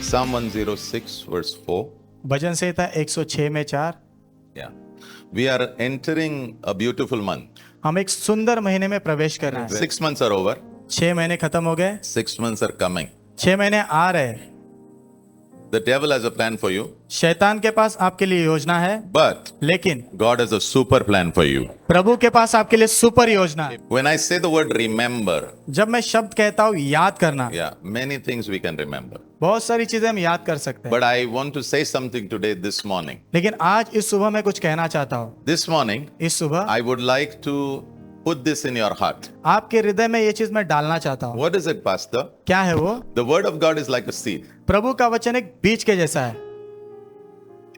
Psalm 106 verse 4. भजन संहिता 106 में 4। Yeah. We are entering a beautiful month. हम एक सुंदर महीने में प्रवेश कर रहे हैं। 6 months are over. 6 महीने खत्म हो गए, 6 months are coming. 6 महीने आ रहे हैं। The devil has a plan for you, शैतान के पास आपके लिए योजना है, but लेकिन God has a super plan for you. प्रभु के पास आपके लिए सुपर योजना है। When I say the word remember, जब मैं शब्द कहता हूँ याद करना, yeah, many things we can remember. बहुत सारी चीजें हम याद कर सकते हैं, But I want to say something today, this morning. लेकिन आज इस सुबह मैं कुछ कहना चाहता हूँ। This morning, इस सुबह I would like to put this in your heart. आपके हृदय में ये चीज मैं डालना चाहता हूँ। What is it, Pastor? क्या है वो? The word of God is like a seed. प्रभु का वचन एक बीज के जैसा है।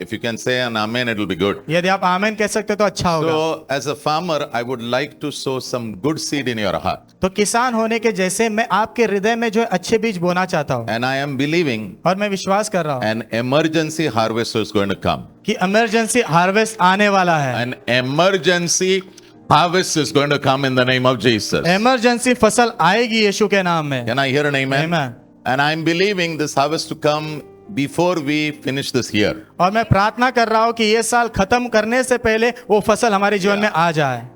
If you can say an amen, it will be good. यदि आप आमीन कह सकते तो अच्छा होगा। So, as a farmer, I would like to sow some good seed in your heart. तो किसान होने के जैसे मैं आपके हृदय में जो है अच्छे बीज बोना चाहता हूँ, And I am believing और मैं विश्वास कर रहा हूँ an emergency harvest is going to come. कि इमरजेंसी हार्वेस्ट आने वाला है। An emergency harvest is going to come in the name of Jesus. Emergency फसल आएगी यीशु के नाम में। Can I hear an amen? Amen. And I'm believing this harvest to come before we finish this year. और मैं प्रार्थना कर रहा हूँ कि ये साल खत्म करने से पहले वो फसल हमारे जीवन में आ जाए।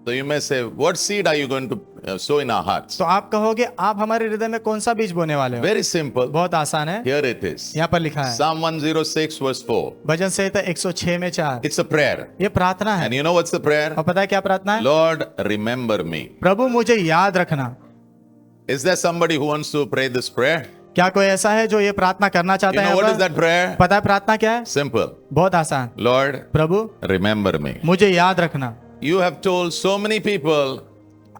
So you may say, what seed are you going to sow in our hearts? तो आप कहोगे आप हमारे हृदय में कौन सा बीज बोने वाले हो? Very simple. बहुत आसान है। Here it is. यहाँ पर लिखा है Psalm 106 verse 4. भजन संहिता 106 में 4। It's a prayer. ये प्रार्थना है। And you know what's the prayer? और पता है क्या प्रार्थना है? Lord, remember me. प्रभु मुझे याद रखना। Is there somebody who wants to pray this prayer? क्या कोई ऐसा है जो ये प्रार्थना करना You चाहता know है? what यहाँ is पर? that prayer? पता है प्रार्थना क्या है? Simple. बहुत आसान। Lord, प्रभु remember me. मुझे याद रखना। You have told so many people,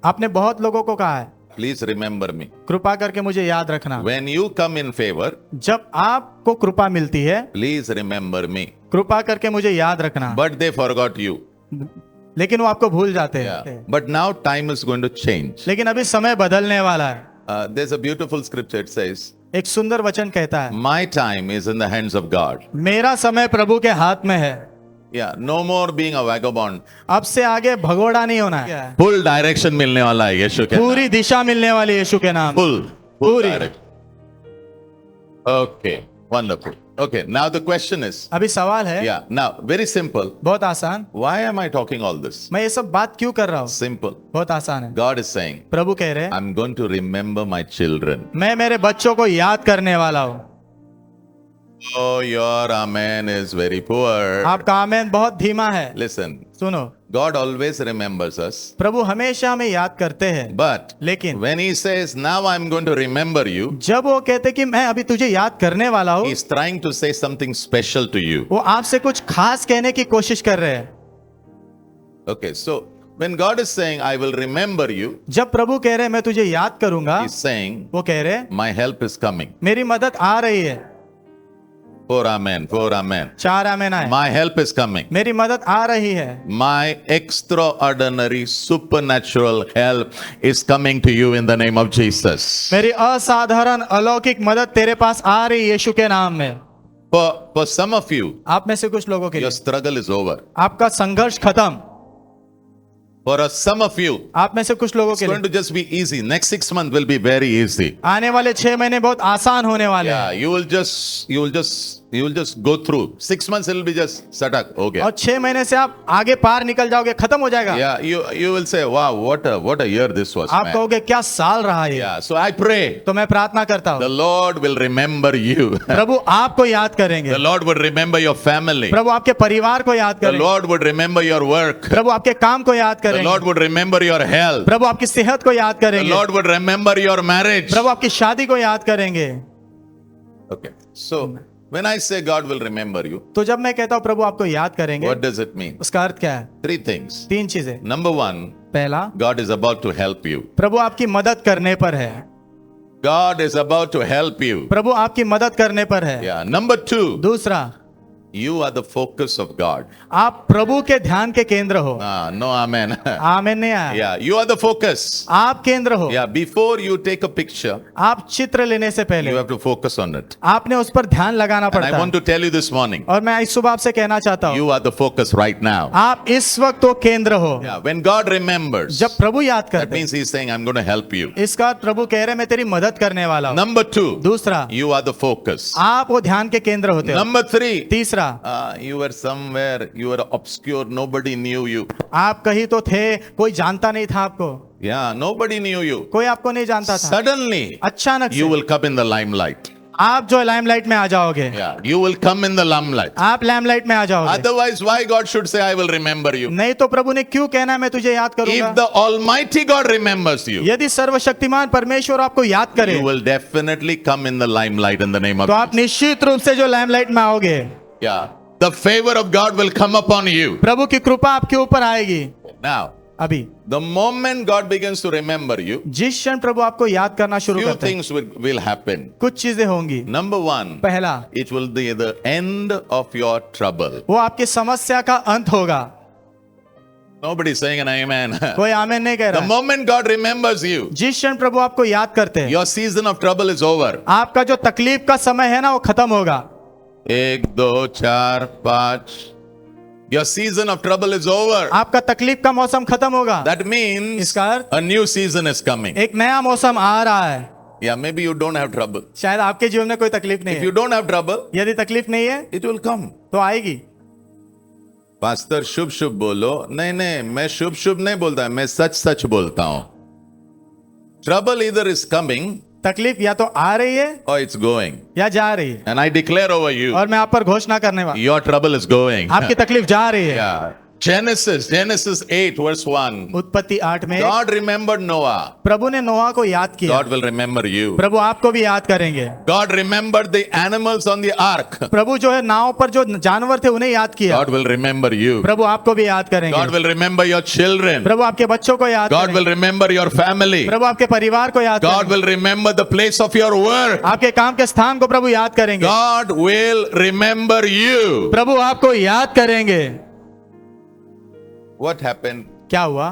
आपने बहुत लोगों को कहा है please remember me. कृपा करके मुझे याद रखना। When you come in favor, जब आपको कृपा मिलती है, please remember me. कृपा करके मुझे याद रखना। But they forgot you. लेकिन वो आपको भूल जाते Yeah. हैं। But now time is going to change. लेकिन अभी समय बदलने वाला है। There's a beautiful scripture. It says, एक सुंदर वचन कहता है, my time is in the hands of God. मेरा समय प्रभु के हाथ में है। Yeah, no more being a vagabond. अब से आगे भगोड़ा नहीं होना है। Full direction मिलने वाला है यीशु के नाम। पूरी दिशा मिलने वाली यीशु के नाम। Full पूरी। direction. Okay, wonderful. Okay, now the question is, अभी सवाल है, yeah, now very simple. बहुत आसान, Why am I talking all this? मैं ये सब बात क्यों कर रहा हूँ? Simple. बहुत आसान है। God is saying, प्रभु कह रहे हैं, I'm going to remember my children. मैं मेरे बच्चों को याद करने वाला हूँ। Oh, your amen is very poor. आपका आमेन बहुत धीमा है। Listen, सुनो, God always remembers us. प्रभु हमेशा हमें याद करते हैं, But लेकिन when He says, now I'm going to remember you, जब वो कहते कि मैं अभी तुझे याद करने वाला हूँ, He's trying to say something special to you. वो आपसे कुछ खास कहने की कोशिश कर रहे हैं। Okay, so when God is saying, I will remember you, जब प्रभु कह रहे हैं मैं तुझे याद करूंगा, He's saying, वो कह रहे हैं my help is coming. मेरी मदद आ रही है। 4 amen, 4 amen. 4 आमेन आए। My help is coming. मेरी मदद आ रही है। My extraordinary supernatural help is coming to you in the name of Jesus. मेरी असाधारण अलौकिक मदद तेरे पास आ रही है यीशु के नाम में। For some of you, आप में से कुछ लोगों के your लिए struggle is over. आपका संघर्ष खत्म। For some of you, आप में से कुछ लोगों it's के going लिए to just be easy. Next 6 months will be very easy. आने वाले 6 महीने बहुत आसान होने वाले Yeah, हैं। you will just go through. 6 months it will be just satak. Okay. और 6 महीने से आप आगे पार निकल जाओगे, खत्म हो जाएगा। Yeah, you will say, wow, what a year this was. आप Man. कहोगे क्या साल रहा है। Yeah, so I pray तो मैं प्रार्थना करता the हूँ, Lord will remember you. प्रभु आपको याद करेंगे, The Lord would remember your family. प्रभु आपके परिवार को याद The करेंगे, Lord would remember your work. प्रभु आपके काम को याद The करेंगे, Lord would remember your health. प्रभु आपकी सेहत को याद The करेंगे, Lord would remember your marriage. प्रभु आपकी शादी को याद करेंगे। Okay. So when I say God will remember you, तो जब मैं कहता हूँ प्रभु आपको याद करेंगे, what does it mean? उसका अर्थ क्या है? 3 things. 3 चीजें। Number 1, पहला, God is about to help you. प्रभु आपकी मदद करने पर है। God is about to help you. प्रभु आपकी मदद करने पर है। Yeah. Number 2, दूसरा, You are the focus of God. आप प्रभु के ध्यान के केंद्र हो। No, amen. आमीन नहीं आया। Yeah, you are the focus. आप केंद्र हो। Yeah, before you take a picture, आप चित्र लेने से you पहले have to focus on it. आपने उस पर ध्यान लगाना And I पड़ता want है। to tell you this morning, और मैं इस सुबह आपसे कहना चाहता हूँ, you are the focus right now. आप इस वक्त तो केंद्र हो। Yeah, when God remembers, जब प्रभु याद that करते हैं, means He's saying, I'm going to help you. इसका अर्थ प्रभु कह रहे हैं मैं तेरी मदद करने वाला हूँ। Number two, दूसरा, you are the focus. आप वो ध्यान के केंद्र होते हो। Number three, तीसरा, you were somewhere, you were obscure, nobody knew you. आप कहीं तो थे, कोई जानता नहीं था आपको, Yeah, nobody knew you. कोई आपको नहीं जानता था। Suddenly, अचानक you से will come in the limelight. आप जो लाइमलाइट में आ जाओगे। Yeah, you will come in the limelight. आप लाइमलाइट में आ जाओगे। Otherwise, why God should say, I will remember you? नहीं तो प्रभु ने क्यों कहना है मैं तुझे याद If करूंगा। the Almighty God remembers you, यदि सर्वशक्तिमान परमेश्वर आपको याद करे you will definitely come in the limelight in the name of तो आप निश्चित रूप से जो लाइमलाइट में आओगे। Yeah, the favor of God will come upon you. प्रभु की कृपा आपके ऊपर आएगी। Now, अभी the moment God begins to remember you, जिस क्षण प्रभु आपको याद करना शुरू few करते हैं, things will happen. कुछ चीजें होंगी। Number one, पहला, it will be the end of your trouble. वो आपकी समस्या का अंत होगा। Nobody is saying an amen. कोई आमीन नहीं कह The रहा है। moment God remembers you, जिस क्षण प्रभु आपको याद करते हैं, your season of trouble is over. आपका जो तकलीफ का समय है ना वो खत्म होगा। 1, 2, 4, 5. Your season of trouble is over. आपका तकलीफ का मौसम खत्म होगा। That means इसका अर्थ a new season is coming. एक नया मौसम आ रहा है। Yeah, maybe you don't have trouble. शायद आपके जीवन में कोई तकलीफ नहीं If है। you don't have trouble, यदि तकलीफ नहीं है it will come. तो आएगी। पास्टर शुभ शुभ बोलो। नहीं नहीं, मैं शुभ शुभ नहीं बोलता, मैं सच सच बोलता हूं। Trouble either is coming तकलीफ या तो आ रही है or it's going. या जा रही है। And I declare over you, और मैं आप पर घोषणा करने वाला, your trouble is going. आपकी तकलीफ जा रही है। Yeah. Genesis 8 verse 1. उत्पत्ति 8 में God remembered Noah. प्रभु ने नोआ को याद किया। God will remember you. प्रभु आपको भी याद करेंगे। God remembered the animals on the ark. प्रभु जो है नाव पर जो जानवर थे उन्हें याद किया। God will remember you. प्रभु आपको भी याद करेंगे। God will remember your children. प्रभु आपके बच्चों को याद God करेंगे। will remember your family. प्रभु आपके परिवार को याद God करेंगे। will remember the place of your work. आपके काम के स्थान को प्रभु याद करेंगे। God will remember you. प्रभु आपको याद करेंगे। What happened? क्या हुआ?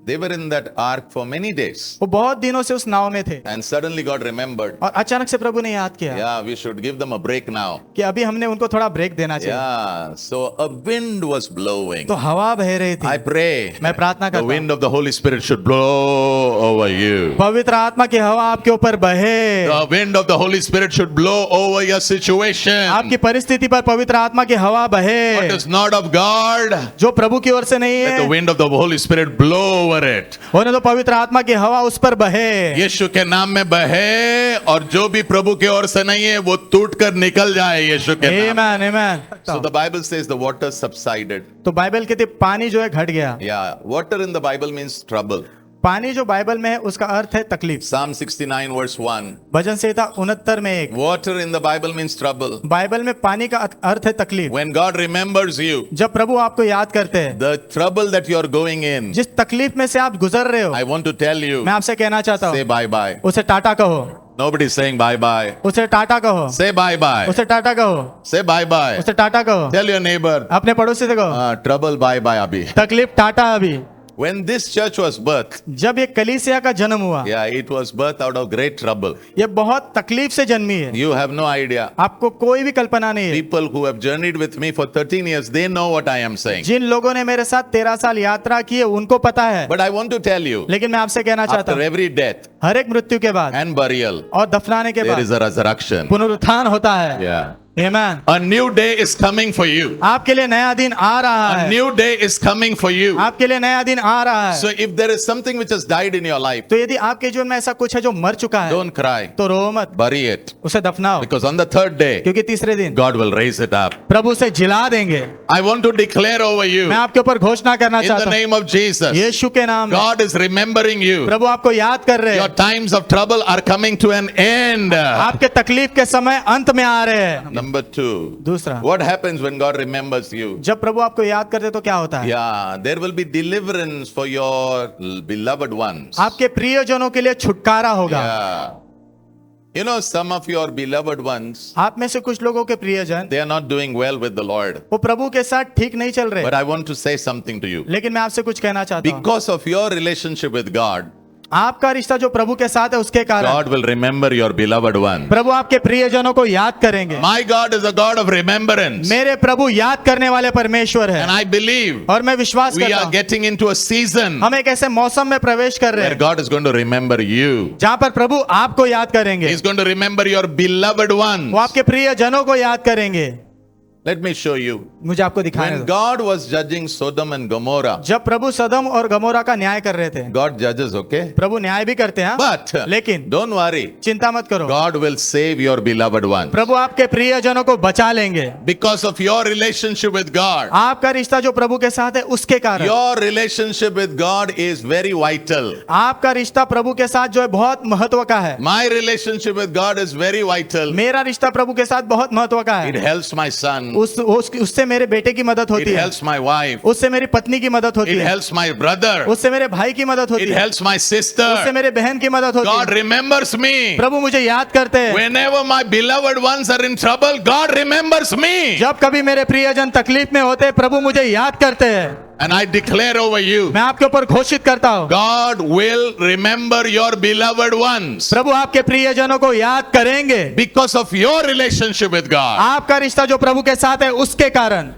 They were in that ark for many days. वो बहुत दिनों से उस नाव में थे And suddenly God remembered. और अचानक से प्रभु ने याद किया Yeah, we should give them a break now. कि अभी हमने उनको थोड़ा ब्रेक देना चाहिए। Yeah, so a wind was blowing. तो हवा बह रही थी। I pray मैं प्रार्थना the करता हूँ wind of the Holy Spirit should blow over you. पवित्र आत्मा की हवा आपके ऊपर बहे। The wind of the Holy Spirit should blow over your situation. आपकी परिस्थिति पर पवित्र आत्मा की हवा What बहे is not of God, जो प्रभु की ओर से नहीं let the है, wind of the Holy Spirit blow over it. होने तो पवित्र आत्मा की हवा उस पर बहे। यीशु के नाम में बहे, और जो भी प्रभु की ओर से नहीं है वो टूट कर निकल जाए यीशु के नाम। आमेन आमेन। So the Bible says the water subsided. तो बाइबल कहती है पानी जो है घट गया। Yeah, water in the Bible means trouble. पानी जो बाइबल में है उसका अर्थ है तकलीफ। Psalm 69 verse 1. भजन संहिता 69 में 1। Water in the Bible means trouble. Bible में पानी का अर्थ है तकलीफ। When God remembers you, जब प्रभु आपको याद करते हैं, the trouble that you are going in, जिस तकलीफ में से आप गुजर रहे हो, I want to tell you, मैं आपसे कहना चाहता say हूँ bye bye. उसे टाटा कहो। Nobody is saying bye bye. उसे टाटा कहो। Say bye bye. उसे टाटा कहो। Say bye bye. उसे टाटा कहो। Tell your neighbor, अपने पड़ोसी से कहो trouble bye bye abhi. तकलीफ टाटा अभी। When this church was birthed, जब ये कलीसिया का जन्म हुआ, yeah, it was birthed out of great trouble. ये बहुत तकलीफ से जन्मी है। You have no idea. आपको कोई भी कल्पना नहीं है। People who have journeyed with me for 13 years, they know what I am saying. जिन लोगों ने मेरे साथ 13 साल यात्रा की है उनको पता है। But I want to tell you, लेकिन मैं आपसे कहना चाहता after हूँ every death हर एक मृत्यु के बाद and burial, और दफनाने के there बाद is a resurrection. पुनरुत्थान होता है। Yeah. Amen. A new day is coming for you. आपके लिए नया दिन आ रहा A है। new day is coming for you. आपके लिए नया दिन आ रहा है। So if there is something which has died in your life, तो यदि आपके जीवन में ऐसा कुछ है जो मर चुका है don't cry. तो रो मत, Bury it. उसे दफनाओ, Because on the third day, क्योंकि तीसरे दिन God will raise it up. प्रभु उसे जिला देंगे। I want to declare over you, मैं आपके ऊपर घोषणा करना in the चाहता हूँ name of Jesus, यीशु के नाम में God is remembering you. प्रभु आपको याद कर रहे Your हैं। times of trouble are coming to an end. आपके तकलीफ के समय अंत में आ रहे हैं। Number 2. दूसरा, What happens when God remembers you? जब प्रभु आपको याद करते तो क्या होता है? Yeah, there will be deliverance for your beloved ones. आपके प्रियजनों के लिए छुटकारा होगा। Yeah. You know, some of your beloved ones, आप में से कुछ लोगों के प्रियजन they are not doing well with the Lord. वो प्रभु के साथ ठीक नहीं चल रहे, But I want to say something to you. लेकिन मैं आपसे कुछ कहना चाहता हूँ। Because of your relationship with God, आपका रिश्ता जो प्रभु के साथ है उसके कारण God will remember your beloved one. प्रभु आपके प्रियजनों को याद करेंगे। My God is a God of remembrance. मेरे प्रभु याद करने वाले परमेश्वर है, And I believe और मैं विश्वास we करता are हूँ getting into a season हम एक ऐसे मौसम में प्रवेश कर रहे where हैं God is going to remember you. जहाँ पर प्रभु आपको याद करेंगे, He's going to remember your beloved ones. वो आपके प्रियजनों को याद करेंगे। Let me show you. मुझे आपको दिखाने When दो। God was judging Sodom and Gomorrah, जब प्रभु सदम और गमोरा का न्याय कर रहे थे, God judges, okay? प्रभु न्याय भी करते हैं, But लेकिन don't worry, चिंता मत करो, God will save your beloved one. प्रभु आपके प्रियजनों को बचा लेंगे। Because of your relationship with God. आपका रिश्ता जो प्रभु के साथ है उसके कारण Your relationship with God is very vital. आपका रिश्ता प्रभु के साथ जो है बहुत महत्व का है। My relationship with God is very vital. मेरा रिश्ता प्रभु के साथ बहुत महत्व का It है। helps my son. उससे मेरे बेटे की मदद It होती है, helps my wife. उससे मेरी पत्नी की मदद होती It है, helps my brother. उससे मेरे भाई की मदद होती It है, helps my उससे sister. मेरे बहन की मदद होती God है। remembers me. प्रभु मुझे याद करते हैं। Whenever my beloved ones are in trouble, God remembers me. जब कभी मेरे प्रियजन तकलीफ में होते हैं, प्रभु मुझे याद करते हैं। And I declare over you, मैं आपके ऊपर घोषित करता हूँ, God will remember your beloved ones प्रभु आपके प्रियजनों को याद करेंगे because of your relationship with God. आपका रिश्ता जो प्रभु के साथ है उसके कारण।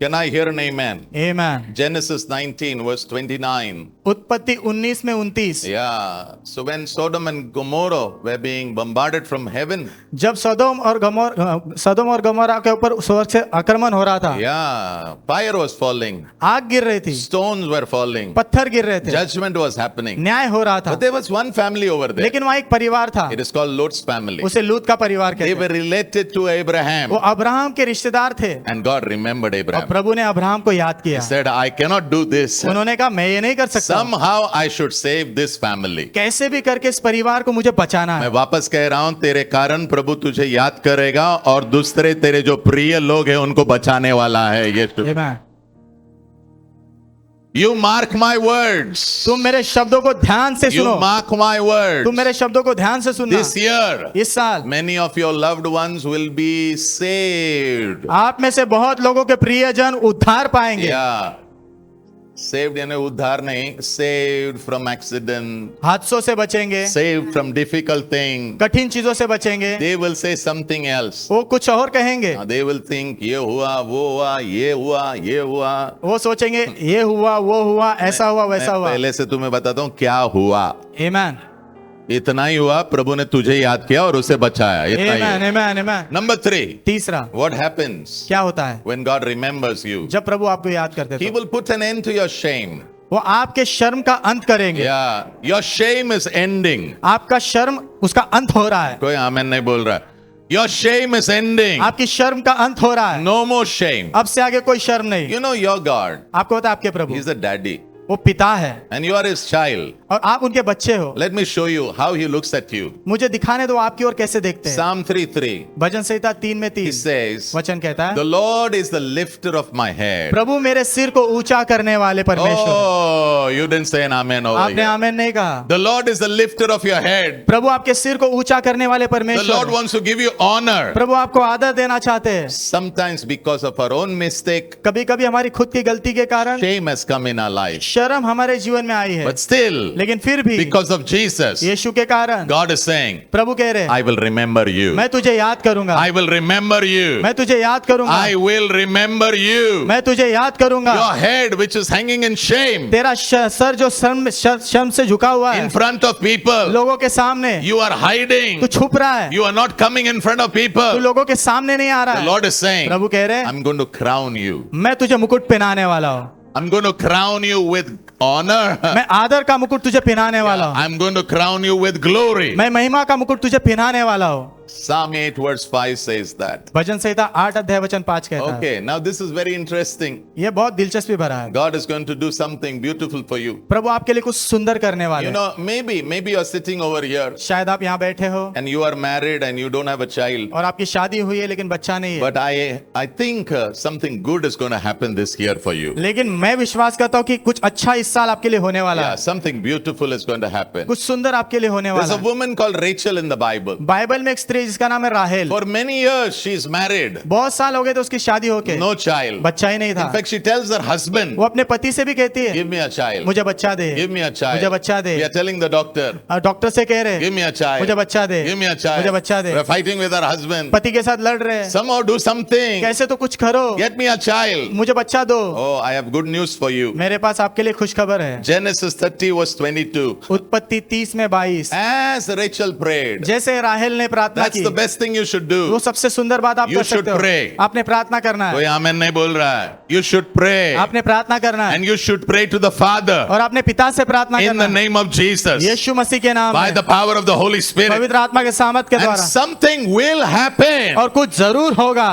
Can I hear an amen? आमीन। Genesis 19 verse 29. उत्पत्ति 19 में 29। Yeah. So when Sodom and Gomorrah were being bombarded from heaven, जब सदोम और गमोरा के ऊपर स्वर्ग से आक्रमण हो रहा था, yeah, fire was falling, आग गिर रही थी, stones were falling, पत्थर गिर रहे थे, judgment was happening. न्याय हो रहा था, But there was one family over there. लेकिन वहाँ एक परिवार था, It is called Lot's family. उसे लूत का परिवार They कहते were हैं। related to Abraham. वो अब्राहम के रिश्तेदार थे, And God remembered और Abraham. प्रभु ने अब्राहम को याद He किया। said, I cannot do this. उन्होंने कहा मैं ये नहीं कर सकता, Somehow I should save this family. कैसे भी करके इस परिवार को मुझे बचाना मैं है। वापस कह रहा हूं, तेरे कारण प्रभु तुझे याद करेगा और दूसरे तेरे जो प्रिय लोग हैं उनको बचाने वाला है यीशु। आमीन। You mark my words. तुम मेरे शब्दों को ध्यान से You सुनो, mark my words. तुम मेरे शब्दों को ध्यान से सुनना। This year, इस साल many of your loved ones will be saved. आप में से बहुत लोगों के प्रियजन उद्धार पाएंगे। Yeah. Saved यानी उद्धार नहीं, saved from accident, हादसों से बचेंगे, saved from difficult things. कठिन चीजों से बचेंगे। They will say something else. वो कुछ और कहेंगे, They will think ये हुआ, वो हुआ, ये हुआ, ये हुआ। वो सोचेंगे ये हुआ, वो हुआ, ऐसा हुआ, वैसा मैं हुआ। पहले से तुम्हें बताता हूँ क्या हुआ। आमीन। इतना ही हुआ, प्रभु ने तुझे याद किया और उसे बचाया। इतना ही आमीन, है। आमीन, आमीन। Number 3, तीसरा what happens क्या होता है when God remembers you? जब प्रभु आपको याद करते He हैं, will put an end to your shame. वो आपके शर्म का अंत करेंगे। Yeah, your shame is ending. आपका शर्म उसका अंत हो रहा है, कोई आमेन नहीं बोल रहा। Your shame is ending. आपकी शर्म का अंत हो रहा है। No more shame. अब से आगे कोई शर्म नहीं। You know your God. आपको पता है आपके प्रभु He's a daddy. वो पिता है And you are his child. और आप उनके बच्चे हो। Let me show you how he looks at you. मुझे दिखाने दो आपकी ओर कैसे देखते हैं। Psalm 3:3. भजन संहिता 3 में He 3 says, वचन कहता है, The Lord is the lifter of my head. प्रभु मेरे सिर को ऊंचा करने वाले परमेश्वर। Oh, you didn't say an amen over आपने here. आमीन नहीं कहा। The Lord is the lifter of your head. प्रभु आपके सिर को ऊंचा करने वाले The Lord परमेश्वर। wants to give you honor. प्रभु आपको आदर देना चाहते हैं। Sometimes because of our own mistake, कभी कभी हमारी खुद की गलती के कारण shame has come in our life. शर्म हमारे जीवन में आई है, But still, लेकिन फिर भी because of Jesus, यीशु के कारण God is saying, प्रभु कह रहे हैं, I will remember you. मैं तुझे याद करूंगा, I will remember you. मैं तुझे याद करूंगा, I will remember you. मैं तुझे याद करूंगा। Your head, which is hanging in shame तेरा सर जो शर्म से झुका हुआ in है front of people, लोगों के सामने, you are hiding. तू छुप रहा है, You are not coming in front of तू people. लोगों के सामने नहीं आ रहा The है। Lord is saying, प्रभु कह रहे हैं, I'm going to crown you. मैं तुझे मुकुट पहनाने वाला हूँ, I'm going to crown you with honor. मैं आदर का मुकुट तुझे पहनाने वाला हूँ, I'm going to crown you with glory. मैं महिमा का मुकुट तुझे पहनाने वाला हूँ। Psalm 8 verse 5 says that. भजन संहिता 8 अध्याय वचन 5 कहता है। Okay, now this is very interesting. ये बहुत दिलचस्पी भरा है। God is going to do something beautiful for you. प्रभु आपके लिए कुछ सुंदर करने वाले You हैं। know, maybe you are sitting over here शायद आप यहाँ बैठे हो and you are married and you don't have a child. और आपकी शादी हुई है लेकिन बच्चा नहीं है, But I think something good is going to happen this year for you. लेकिन मैं विश्वास करता हूँ कि कुछ अच्छा इस साल आपके लिए होने वाला Yeah, है, something beautiful is going to happen. कुछ सुंदर आपके लिए होने There's वाला a है। woman called Rachel in the Bible. Bible में एक स्त्री जिसका नाम है राहेल, For many years she is married, बहुत साल हो गए थे उसकी शादी होके, no child. बच्चा ही नहीं था। In fact, she tells her husband, वो अपने पति से भी कहती है, "Give me a child. मुझे बच्चा दे, Give me a child." मुझे बच्चा दे। We are telling the doctor, और डॉक्टर से कह रहे, "Give me a child. मुझे बच्चा दे, Give me a child." मुझे बच्चा दे। We are fighting with her husband. पति के साथ लड़ रहे हैं, Somehow do something. कैसे तो कुछ करो, Get me a child. मुझे बच्चा दो। Oh, I have good news for you. मेरे पास आपके लिए खुशखबर है। Genesis 30 verse 22. उत्पत्ति 30 में 22, As Rachel prayed, जैसे राहेल ने प्रार्थना that's की, the best thing you should वो do. सबसे सुंदर बात आप You कर सकते should हो। pray. आपने प्रार्थना करना कोई है, आमेन नहीं बोल रहा है. You should pray. आपने प्रार्थना करना है And you should pray to the Father और आपने पिता से प्रार्थना in करना the है, name of Jesus यीशु मसीह के नाम by में, the power of the Holy Spirit. पवित्र आत्मा के सामर्थ के And द्वारा, something will happen. और कुछ जरूर होगा।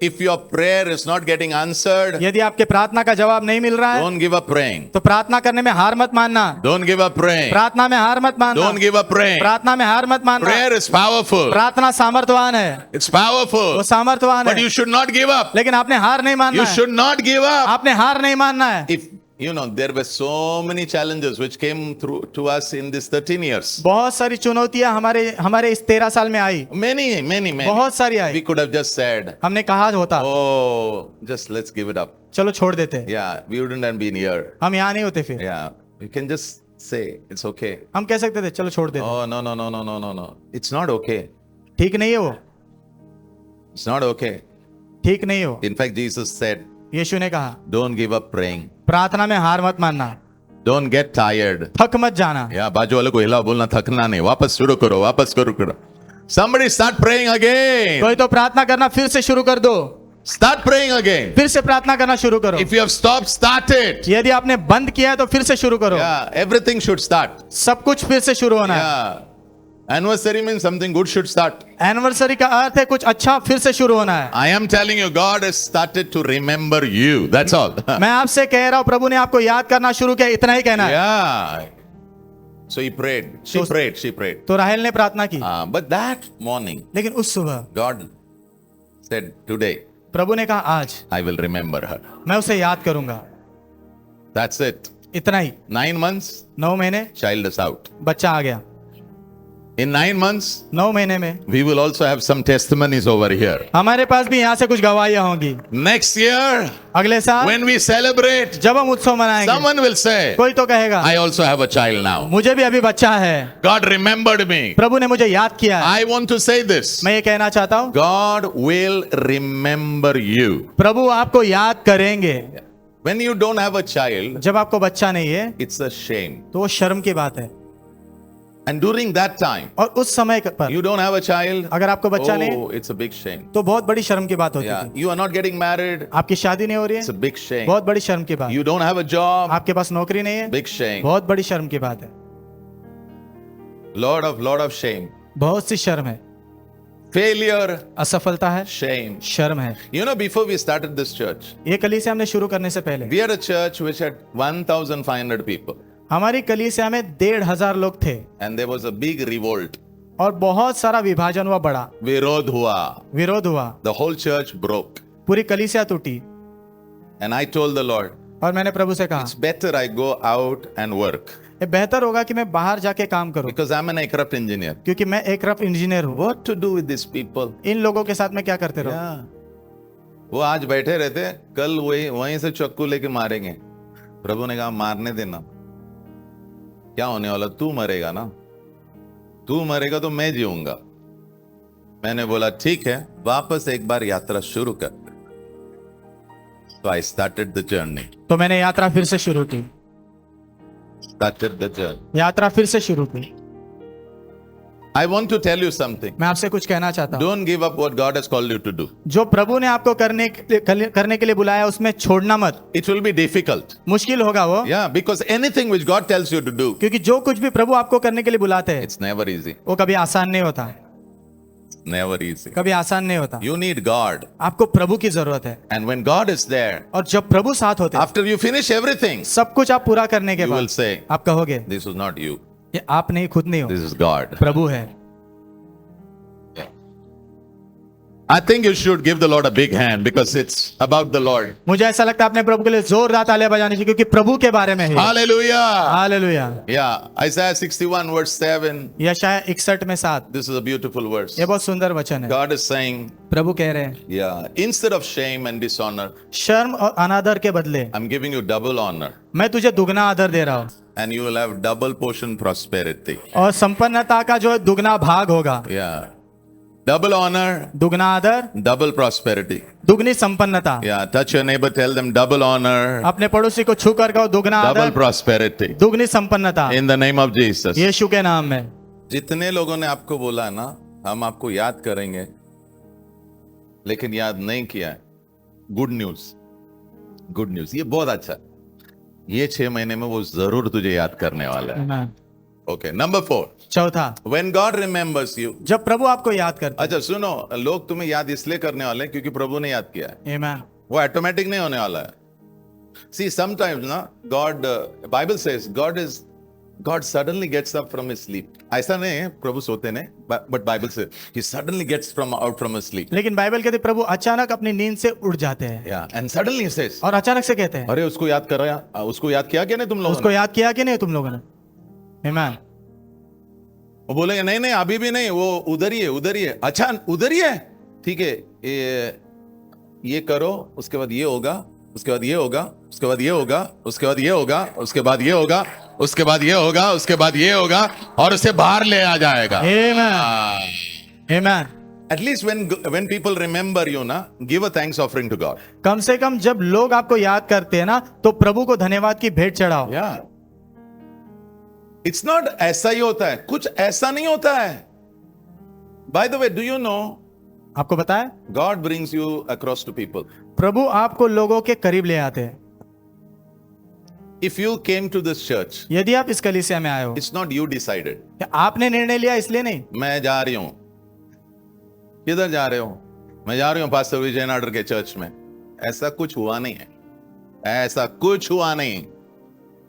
If your prayer is not getting answered, यदि आपके प्रार्थना का जवाब नहीं मिल रहा है don't give up praying. तो प्रार्थना करने में हार मत मानना, Don't give up praying. प्रार्थना में हार मत मानना, Don't give up praying. प्रार्थना में हार मत मानना। Prayer is powerful. प्रार्थना सामर्थवान है, It's powerful. वो सामर्थवान But है, you should not give up. लेकिन आपने हार नहीं मानना You है, should not give up. आपने हार नहीं मानना है। If you know, there were so many challenges which came through to us in this 13 years. बहुत सारी चुनौतियां हमारे इस 13 साल में आई, Many. बहुत सारी आई। We could have just said, हमने कहा होता "Oh, just let's give it up." चलो छोड़ देते, Yeah, we wouldn't have been here. हम यहाँ नहीं होते फिर। Yeah, we can just say it's okay. हम कह सकते थे चलो छोड़ देते, Oh no. It's not okay. ठीक नहीं है वो, It's not okay. ठीक नहीं हो। In fact, Jesus said, यीशु ने कहा "Don't give up praying. प्रार्थना में हार मत मानना, Don't get tired." थक मत जाना। या बाजू वाले को हिला बोलना थकना नहीं, वापस शुरू करो. Somebody start praying again. कोई तो प्रार्थना करना फिर से शुरू कर दो, Start praying again. फिर से प्रार्थना करना शुरू करो। If you have stopped, start it. यदि आपने बंद किया है तो फिर से शुरू करो। Yeah, everything should start. सब कुछ फिर से शुरू होना है। Yeah. Anniversary means something good should start. Anniversary का अर्थ है कुछ अच्छा फिर से शुरू होना है। I am telling you, God has started to remember you. That's all. मैं आपसे कह रहा हूँ प्रभु ने आपको याद करना शुरू किया, इतना ही कहना है। Yeah. So he prayed. She prayed. तो राहेल ने प्रार्थना की, But that morning, लेकिन उस सुबह God said, "Today, प्रभु ने कहा आज I will remember her." मैं उसे याद करूंगा। That's it. इतना ही। 9 months, 9 महीने child is out. बच्चा आ गया। In 9 months, 9 महीने में we will also have some testimonies over here. हमारे पास भी यहाँ से कुछ गवाहियां होंगी। Next year, अगले साल when we celebrate, जब हम उत्सव मनाएंगे, someone will say, कोई तो कहेगा "I also have a child now. मुझे भी अभी बच्चा है, God remembered me." प्रभु ने मुझे याद किया है। I want to say this. मैं ये कहना चाहता हूँ, God will remember you. प्रभु आपको याद करेंगे। When you don't have a child, जब आपको बच्चा नहीं है it's a shame. तो वो शर्म की बात है, And during that time, और उस समय पर you don't have a child, अगर आपको बच्चा नहीं oh, it's a big shame. तो बहुत बड़ी शर्म की बात होती Yeah, थी। you are not getting married, आपकी शादी नहीं हो रही it's a है, big shame. बहुत बड़ी शर्म की बात। You don't have a job, आपके पास नौकरी नहीं है, big shame. बहुत बड़ी शर्म की बात है। Lot of shame. बहुत सी शर्म है, Failure, असफलता है, shame. शर्म है। You know, before we started this church, ये कलीसिया हमने शुरू करने से पहले we had a church which had 1,500 people. हमारी कलीसिया में 1,500 लोग थे And there was a big revolt. और बहुत सारा विभाजन हुआ, बड़ा विरोध हुआ. विरोध हुआ, The whole church broke. पूरी कलीसिया टूटी। And I told the Lord, और मैंने प्रभु से कहा it's better I go out and work. ये बेहतर होगा कि मैं बाहर जाके काम करूं, Because I'm an aircraft engineer. क्योंकि मैं एयरक्राफ्ट इंजीनियर हूँ। What to do with these people? इन लोगों के साथ में क्या करते रहो? Yeah. वो आज बैठे रहते, कल वहीं से चक्कू लेके मारेंगे। प्रभु ने कहा मारने देना, क्या होने वाला, तू मरेगा ना, तू मरेगा तो मैं जीऊंगा। मैंने बोला ठीक है, वापस एक बार यात्रा शुरू कर। So I started the journey. तो मैंने यात्रा फिर से शुरू की, Started the journey. यात्रा फिर से शुरू की। I want to tell you something. मैं आपसे कुछ कहना चाहता हूँ, Don't give up what God has called you to do. जो प्रभु ने आपको करने के लिए बुलाया उसमें छोड़ना मत। It will be difficult. मुश्किल होगा वो, Yeah, because anything which God tells you to do, क्योंकि जो कुछ भी प्रभु आपको करने के लिए बुलाते हैं it's never easy. वो कभी आसान नहीं होता, Never easy. कभी आसान नहीं होता। You need God. आपको प्रभु की जरूरत है, And when God is there, और जब प्रभु साथ होते हैं, after you finish everything, सब कुछ आप पूरा करने के you will बाद say, आप कहोगे this is not you. ये आप नहीं, खुद नहीं हो, This is God. प्रभु है। I think you should give the Lord a big hand because it's about the Lord. मुझे ऐसा लगता है अपने प्रभु के लिए जोरदार तालियां बजानी चाहिए, क्योंकि प्रभु के बारे में है। Hallelujah. Hallelujah. Yeah, Isaiah 61 verse 7. यशायाह 61 में 7, This is a beautiful verse. ये बहुत सुंदर वचन है। God is saying, प्रभु कह रहे हैं, yeah, instead of shame and dishonor, शर्म और अनादर के बदले I'm giving you double honor मैं तुझे दुगना आदर दे रहा हूँ, and you will have double portion prosperity. और संपन्नता का जो दुगना भाग होगा। Yeah. Double honor, दुगना आदर, double prosperity. दुगनी संपन्नता। Yeah, touch your neighbor, tell them double honor, अपने पड़ोसी को छू कर कहो दुगना double आदर, prosperity. दुगनी संपन्नता, In the name of Jesus. यीशु के नाम में। जितने लोगों ने आपको बोला ना, हम आपको याद करेंगे, लेकिन याद नहीं किया है, गुड न्यूज, गुड न्यूज, ये बहुत अच्छा है। ये 6 महीने में वो जरूर तुझे याद करने वाला है। आमीन। ओके, नंबर 4, चौथा, when God remembers you. जब प्रभु आपको याद करते अच्छा सुनो, लोग तुम्हें याद इसलिए करने वाले हैं क्योंकि प्रभु ने याद किया है, हैं। आमीन। वो ऑटोमेटिक नहीं होने वाला है। See, sometimes ना, God, Bible says God suddenly gets up from his sleep. ऐसा नहीं है प्रभु सोते नहीं, but Bible says he suddenly gets out from his sleep. लेकिन बाइबल कहते प्रभु अचानक अपनी नींद से उठ जाते हैं, Yeah, and suddenly he says, और अचानक से कहते हैं, अरे उसको याद करा, उसको याद किया क्या नहीं तुम लोगों उसको ने? याद किया कि नहीं तुम लोगों ने? आमीन। वो बोलेंगे नहीं नहीं अभी भी नहीं, वो उधर ही है, उधर ही है। अच्छा उधर ही है, ठीक है, ये करो, उसके बाद ये होगा, उसके बाद ये होगा, उसके बाद ये होगा, उसके बाद ये होगा, उसके बाद ये होगा, उसके बाद ये होगा, उसके बाद ये होगा, और उसे बाहर ले आ जाएगा। आमीन। आमीन। At least when people remember you ना, give a thanks offering to God. कम से कम जब लोग आपको याद करते हैं ना, तो प्रभु को धन्यवाद की भेंट चढ़ाओ। Yeah. It's not ऐसा ही होता है, कुछ ऐसा नहीं होता है। By the way, do you know आपको पता है, God brings you across to people. प्रभु आपको लोगों के करीब ले आते हैं। If you came to this church, यदि आप इस कलीसिया में आए हो, it's not you decided. क्या आपने निर्णय लिया इसलिए नहीं? मैं जा रही हूं, किधर जा रहे हो? मैं जा रही हूं पास्टर विजय नाडर के चर्च में। ऐसा कुछ हुआ नहीं है, ऐसा कुछ हुआ नहीं।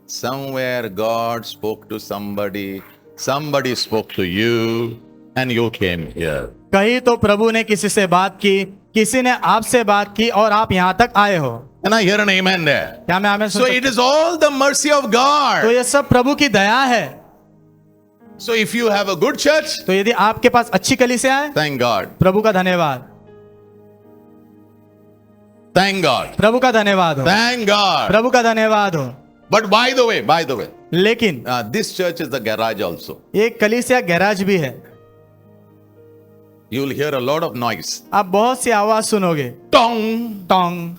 Somewhere God spoke to somebody, somebody spoke to you, and you came here. कहीं तो प्रभु ने किसी से बात की, किसी ने आपसे बात की, और आप यहाँ तक आए हो। And I hear an amen there. क्या मैं आमीन सुन So सकता it is all the mercy of हूं? तो God. ये सब प्रभु की दया है। So if you have a good church, तो यदि आपके पास अच्छी कलीसिया है, thank God. प्रभु का धन्यवाद, Thank God. प्रभु का धन्यवाद हो, Thank God. प्रभु का धन्यवाद हो। But by the way, लेकिन this church is the garage also. ये कलीसिया गैराज भी है। You will hear a lot of noise. आप बहुत सी आवाज सुनोगे, Tong. Tong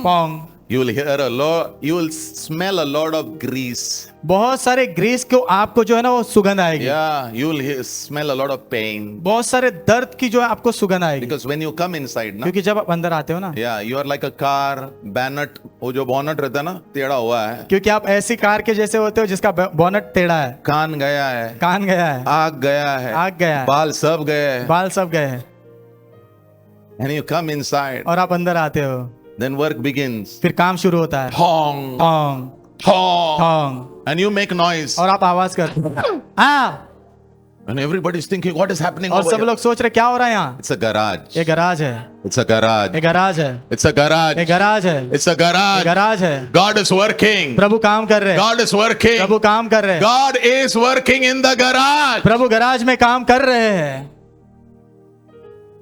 Pong, You will hear a lot. You will smell a lot of grease. बहुत सारे ग्रीस को आपको जो है ना वो सुगंध आएगी। Yeah, you will smell a lot of pain. बहुत सारे दर्द की जो है आपको सुगंध आएगी। Because when you come inside, ना, क्योंकि जब आप अंदर आते हो ना, yeah, you are like a car bonnet. वो जो bonnet रहता है ना, टेढ़ा हुआ है, क्योंकि आप ऐसी कार के जैसे होते हो जिसका बोनट टेढ़ा है, कान गया है, कान गया है, आग गया है, आग गया है, बाल सब गए हैं. बाल सब गए हैं, And you come inside, और आप अंदर आते हो, then work begins. फिर काम शुरू होता है। Hong, Tong hong, Tong, and you make noise. और आप आवाज करते हो, हाँ, And everybody is thinking, what is happening और over सब here? लोग सोच रहे क्या हो रहा है यहाँ? It's a garage. ये गराज है, It's a garage. ये गराज है, It's a garage. ये गराज है, It's a ये garage. गराज है। God is working. प्रभु काम कर रहे हैं, God is working. प्रभु काम कर रहे हैं, God is working in the garage. Prabhu garage में काम कर रहे हैं।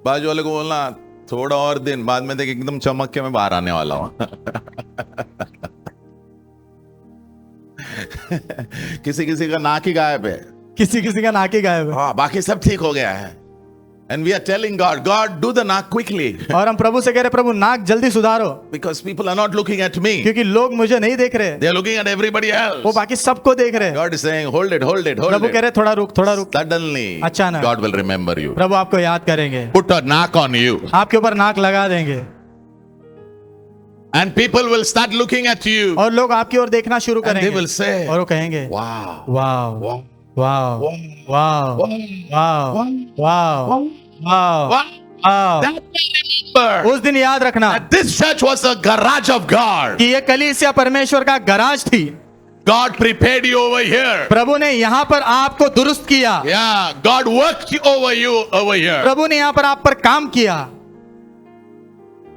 बाजू वाले को बोलना थोड़ा और दिन बाद में देख एकदम चमक के मैं बाहर आने वाला हूं। किसी किसी का नाक ही गायब है, किसी किसी का नाक ही गायब है। हाँ, बाकी सब ठीक हो गया है। And we are telling God, God, do the knock quickly. और हम प्रभु से कह रहे प्रभु नाक जल्दी सुधारो, Because people are not looking at me. क्योंकि लोग मुझे नहीं देख रहे, They are looking at everybody वो else. बाकी सबको देख रहे। God is saying, hold it, hold it, hold प्रभु कह it. रहे थोड़ा रुक, थोड़ा रुक। Suddenly, अचानक। God will remember you. प्रभु आपको याद करेंगे, Put a knock on you. आपके ऊपर नाक लगा देंगे, And people will start looking at you. और लोग आपकी ओर देखना शुरू And they करेंगे, will say, और वो कहेंगे wow, वाह wow, वाह wow, वाह wow, वाह wow, वाह wow, वाह wow. वाह। That will remember उस दिन याद रखना that this church was a garage of God. कि ये कलीसिया परमेश्वर का गराज थी। God prepared you over here. प्रभु ने यहाँ पर आपको दुरुस्त किया, Yeah, God worked over you over here. प्रभु ने यहाँ पर आप पर काम किया।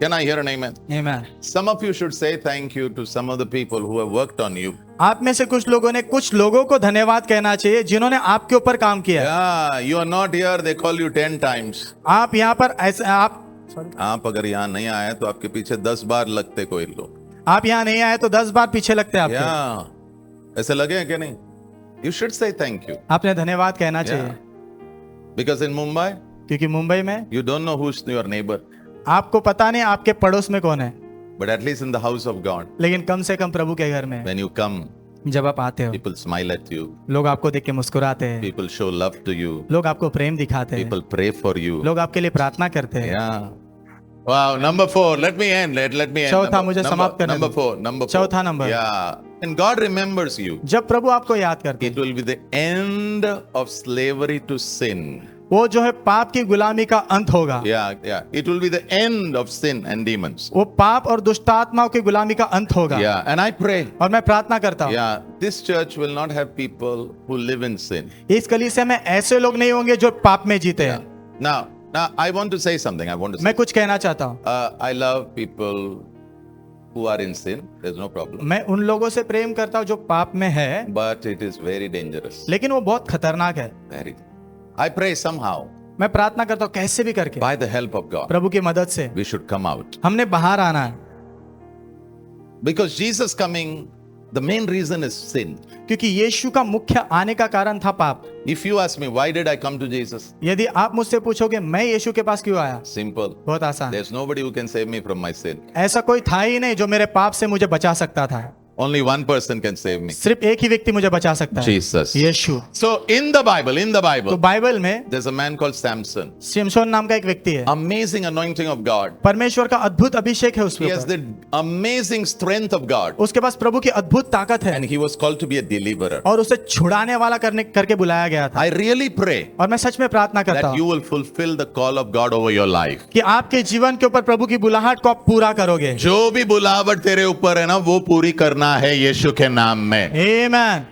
Can I hear an amen? आमीन। Some of you should say thank you to some of the people who have worked on you. आप में से कुछ लोगों ने कुछ लोगों को धन्यवाद कहना चाहिए जिन्होंने आपके ऊपर काम किया। Yeah, you are not here, they call you 10 times. आप यहाँ पर ऐसे आप अगर यहाँ नहीं आए तो आपके पीछे 10 बार लगते कोई लोग। आप यहाँ नहीं आए तो 10 बार पीछे लगते आपके। Yeah, ऐसे लगे हैं कि नहीं? You should say thank you. आपने धन्यवाद कहना चाहिए। Yeah. Because in Mumbai, क्योंकि मुंबई में you don't know who's your neighbor. आपको पता नहीं आपके पड़ोस में कौन है, But at least in the house of God, लेकिन कम से कम प्रभु के घर में when you come, जब आप आते हो, people smile at you. लोग आपको देख के मुस्कुराते हैं, People show love to you. लोग आपको प्रेम दिखाते हैं, People pray for you. लोग आपके लिए प्रार्थना करते हैं। Yeah. Wow, number 4. Let me end. Let me end. चौथा मुझे समाप्त करने Number दो। 4. Number 4. चौथा number. Yeah. And God remembers you. जब प्रभु आपको याद करते It will be the end of slavery to sin. वो जो है पाप की गुलामी का अंत होगा। Yeah, yeah. It will be the end of sin and demons. वो पाप और दुष्टात्माओं की गुलामी का अंत होगा। Yeah. And I pray. और मैं प्रार्थना करता हूँ, Yeah. This church will not have people who live in sin. इस कलीसिया में ऐसे लोग नहीं होंगे जो पाप में जीते हैं। Now, I want to say something. I want to say. मैं कुछ कहना चाहता हूँ, I love people who are in sin. There's no problem. मैं उन लोगों से प्रेम करता हूँ जो पाप में है, But it is very dangerous. लेकिन वो बहुत खतरनाक है। Very. I pray somehow, मैं प्रार्थना करता हूँ कैसे भी करके by the help of God, प्रभु की मदद से we should come out. हमने बाहर आना है, Because Jesus coming, the main reason is sin. क्योंकि यीशु का मुख्य आने का कारण था पाप। If you ask me, why did I come to Jesus? यदि आप मुझसे पूछोगे मैं यीशु के पास क्यों आया, Simple. बहुत आसान है। There's nobody who can save me from my sin. ऐसा कोई था ही नहीं जो मेरे पाप से मुझे बचा सकता था। Only one person can save me. सिर्फ एक ही व्यक्ति मुझे बचा सकता है, Jesus. Yeshu. So in the तो Bible, बाइबल में there's a man called Samson. शिमशोन नाम का एक व्यक्ति है, Amazing anointing of God. परमेश्वर का अद्भुत अभिषेक है उसके He has ऊपर, the amazing strength of God. उसके पास प्रभु की अद्भुत ताकत है And he was called to be a deliverer. और उसे छुड़ाने वाला करके बुलाया गया था। I really pray और मैं सच में प्रार्थना करता that you हूँ will fulfill the call of God over your life. कि आपके जीवन के ऊपर प्रभु की बुलाहट को आप पूरा करोगे। जो भी बुलावट तेरे ऊपर है ना, वो पूरी करना है यीशु के नाम में। आमीन।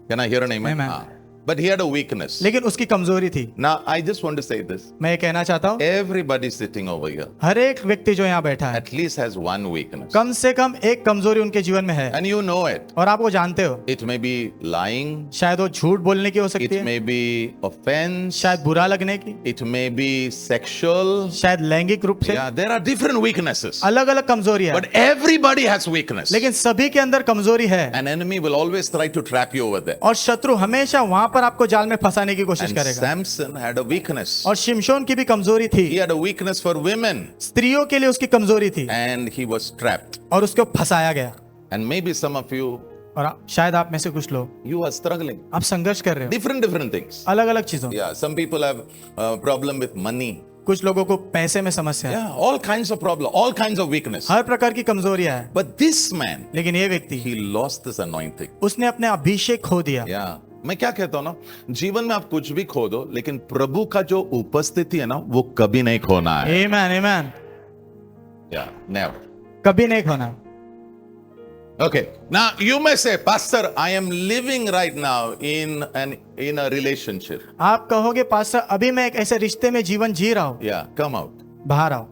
Can I hear an amen? Amen. But he had a weakness. लेकिन उसकी कमजोरी थी। Now I just want to say this. मैं ये कहना चाहता हूँ, Everybody sitting over here हर एक व्यक्ति जो यहाँ बैठा है at least has one weakness. कम से कम एक कमजोरी उनके जीवन में है, And you know it. और आप वो जानते हो। It may be lying. शायद वो झूठ बोलने की हो सकती It है, may be offense. शायद बुरा लगने की, It may be sexual. शायद लैंगिक रूप से, Yeah, there are different weaknesses. अलग अलग कमजोरी है, But everybody has weakness. लेकिन सभी के अंदर कमजोरी है। An enemy will always try to trap you over there. और शत्रु हमेशा वहां पर आपको जाल में फंसाने की कोशिश And करेगा। Samson had a weakness. और शिमशोन की भी कमजोरी थी, He had a weakness for women. स्त्रियों के लिए उसकी कमजोरी थी, And he was trapped. और उसको फंसाया गया। And maybe some of you, और शायद आप में से कुछ लोग you are struggling. आप संघर्ष कर रहे हो Different things. अलग अलग चीजों। Yeah, some people have a problem with money. कुछ लोगों को पैसे में समस्या है, Yeah, all kinds of problem, all kinds of weakness. हर प्रकार की कमजोरियां है। But this man, लेकिन ये व्यक्ति, he lost this anointing. उसने अपने अभिषेक खो दिया। Yeah. मैं क्या कहता हूं ना, जीवन में आप कुछ भी खो दो, लेकिन प्रभु का जो उपस्थिति है ना, वो कभी नहीं खोना है। आमीन, आमीन। Yeah, never. कभी नहीं खोना। Okay. Now you may say, Pastor, I am living right now in a relationship. आप कहोगे पास्टर अभी मैं एक ऐसे रिश्ते में जीवन जी रहा हूँ, Yeah, come out. बाहर आओ।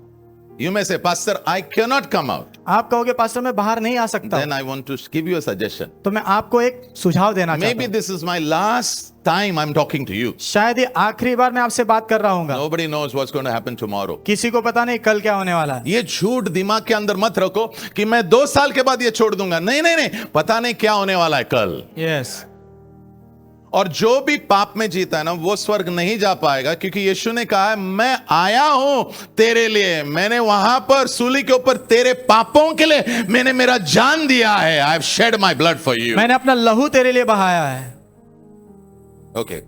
You may say, Pastor, I cannot come out. आप कहोगे पास्टर मैं बाहर नहीं आ सकता। Then I want to give you a suggestion. तो मैं आपको एक सुझाव देना चाहता Maybe हूँ। this is my last time I'm talking to you. शायद ये आखिरी बार मैं आपसे बात कर रहा हूँ। Nobody knows what's going to happen tomorrow. किसी को पता नहीं कल क्या होने वाला है। ये झूठ दिमाग के अंदर मत रखो कि मैं 2 साल के बाद ये छोड़ दूंगा। नहीं नहीं नहीं, पता नहीं क्या होने वाला है कल। यस। और जो भी पाप में जीता है ना वो स्वर्ग नहीं जा पाएगा, क्योंकि यीशु ने कहा है मैं आया हूं तेरे लिए, मैंने वहां पर सूली के ऊपर तेरे पापों के लिए मैंने मेरा जान दिया है। I have shed my blood for you. मैंने अपना लहू तेरे लिए बहाया है। Okay,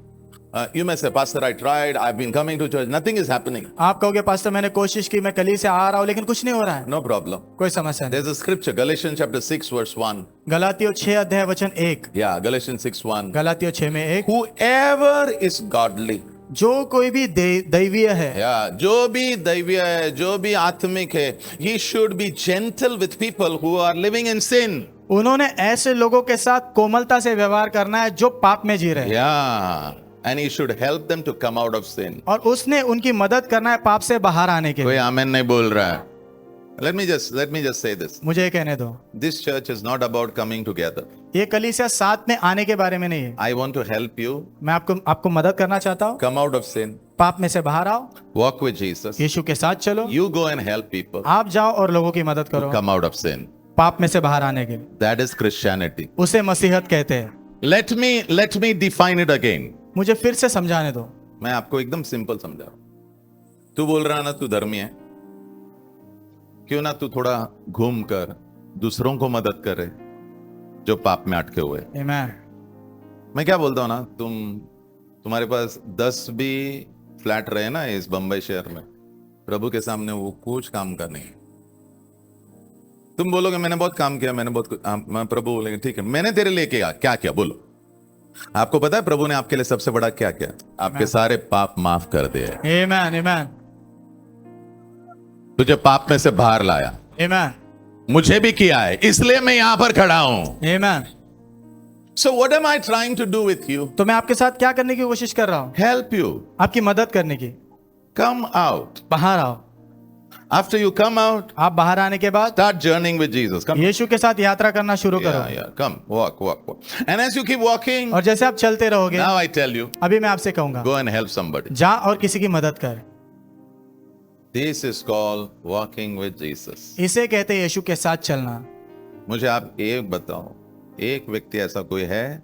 you may say pastor I tried, I have been coming to church, nothing is happening. आप कहोगे पास्टर मैंने कोशिश की, मैं कली से आ रहा हूं लेकिन कुछ नहीं हो रहा है। नो प्रॉब्लम, कोई समस्या नहीं। There is a scripture, Galatians chapter 6 verse 1. गलातियों 6 अध्याय वचन 1। Yeah, Galatians 6:1. गलातियों 6 में 1, Whoever is godly, जो कोई भी दैवीय है, जो भी दैवीय है, जो भी आत्मिक है, he should be gentle with people who are living in sin. उन्होंने ऐसे लोगों के साथ कोमलता से व्यवहार करना है जो पाप में जी रहे हैं। Yeah, and he should help them to come out of sin. और उसने उनकी मदद करना है पाप से बाहर आने के कोई लिए। आमेन नहीं बोल रहा है। Let me just say this. मुझे ये कहने दो, This church is not about coming together. ये कलीसिया साथ में आने के बारे में नहीं है। I want to help you मैं आपको मदद करना चाहता हूँ। come out of sin, पाप में से बाहर आओ, walk with Jesus. यीशु के साथ चलो। You go and help people आप जाओ और लोगों की मदद करो come out of sin. पाप में से बाहर आने के लिए। That is Christianity. उसे मसीहत कहते हैं। Let me define it again. मुझे फिर से समझाने दो। मैं आपको एकदम सिंपल समझा रहा हूं। तू बोल रहा है ना तू धर्मी है, क्यों ना तू थोड़ा घूम कर दूसरों को मदद करे जो पाप में अटके हुए। आमीन। मैं क्या बोलता हूं ना, तुम्हारे पास 10 भी फ्लैट रहे ना इस बंबई शहर में, प्रभु के सामने वो कुछ काम का नहीं। तुम बोलोगे मैंने बहुत काम किया, मैंने बहुत मैं प्रभु बोलेंगे ठीक है मैंने तेरे लिए क्या किया बोलो। आपको पता है प्रभु ने आपके लिए सबसे बड़ा क्या किया? आपके सारे पाप माफ कर दिए। आमीन, आमीन, तुझे पाप में से बाहर लाया। आमीन, मुझे भी किया है, इसलिए मैं यहां पर खड़ा हूं। आमीन। So what am I trying to do with you? तो मैं आपके साथ क्या करने की कोशिश कर रहा हूँ? Help you. आपकी मदद करने की। Come out. बाहर आओ। After you come out, आप बाहर आने के बाद start journeying with Jesus. Come. यीशु के साथ यात्रा करना शुरू करो। Yeah. Come, walk. And as you keep walking, और जैसे आप चलते रहोगे, now I tell you, अभी मैं आपसे कहूंगा, go and help somebody. जा और किसी की मदद कर। This is called walking with Jesus. इसे कहते हैं यीशु के साथ चलना। मुझे आप एक बताओ, एक व्यक्ति ऐसा कोई है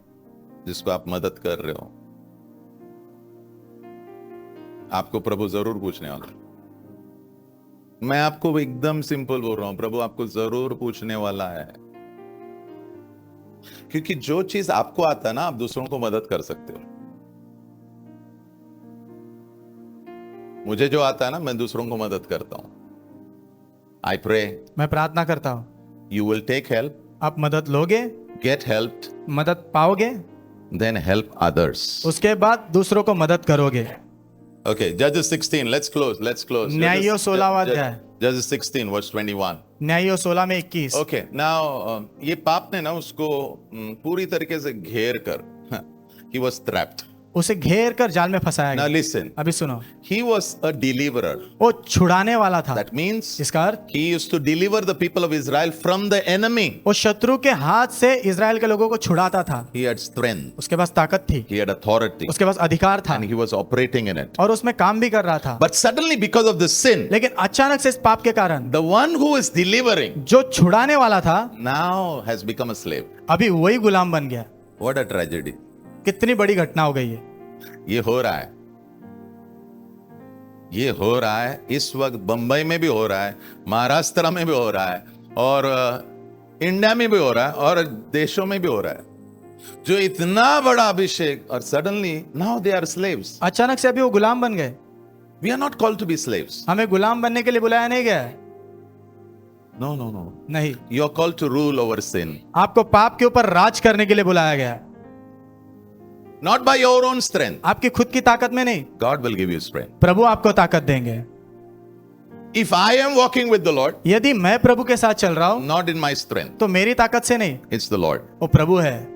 जिसको आप मदद कर रहे हो? आपको प्रभु जरूर पूछने वाला। मैं आपको एकदम सिंपल बोल रहा हूं, प्रभु आपको जरूर पूछने वाला है, क्योंकि जो चीज आपको आता है ना आप दूसरों को मदद कर सकते हो। मुझे जो आता है ना मैं दूसरों को मदद करता हूं। आई प्रे, मैं प्रार्थना करता हूँ, यू विल टेक हेल्प, आप मदद लोगे, गेट हेल्प, मदद पाओगे, देन हेल्प अदर्स। उसके बाद दूसरों को मदद करोगे। Okay, Judges 16. Let's close. न्यायियों 16वां अध्याय। Judges 16 verse 21. न्यायियों 16 में 21। Okay, now ये पाप ने ना उसको पूरी तरीके से घेर कर, he was trapped. उसे घेर कर जाल में फंसाया Now गया। listen, अभी सुनो, he was a deliverer. वो छुड़ाने वाला था। That means इसका अर्थ he used to deliver the people of Israel from the enemy. वो शत्रु के हाथ से इजराइल के लोगों को छुड़ाता था। He had strength. उसके पास ताकत थी, He had authority. उसके पास अधिकार था And he was operating in it. और उसमें काम भी कर रहा था। But suddenly because of the sin, लेकिन अचानक से इस पाप के कारण the one who is delivering जो छुड़ाने वाला था now has become a slave. अभी वही गुलाम बन गया। What a tragedy. कितनी बड़ी घटना हो गई है। ये हो रहा है इस वक्त, बंबई में भी हो रहा है, महाराष्ट्र में भी हो रहा है, और इंडिया में भी हो रहा है, और देशों में भी हो रहा है। जो इतना बड़ा अभिषेक, और suddenly now they are slaves. अचानक से अभी वो गुलाम बन गए। We are not called to be slaves. हमें गुलाम बनने के लिए बुलाया नहीं गया है। नो, नहीं, you are called to rule over sin. आपको पाप के ऊपर राज करने के लिए बुलाया गया है। Not by your own strength. आपकी खुद की ताकत में नहीं, God will give you strength. प्रभु आपको ताकत देंगे। If I am walking with the Lord, यदि मैं प्रभु के साथ चल रहा हूं not in my strength, तो मेरी ताकत से नहीं, it's the Lord. वो प्रभु है।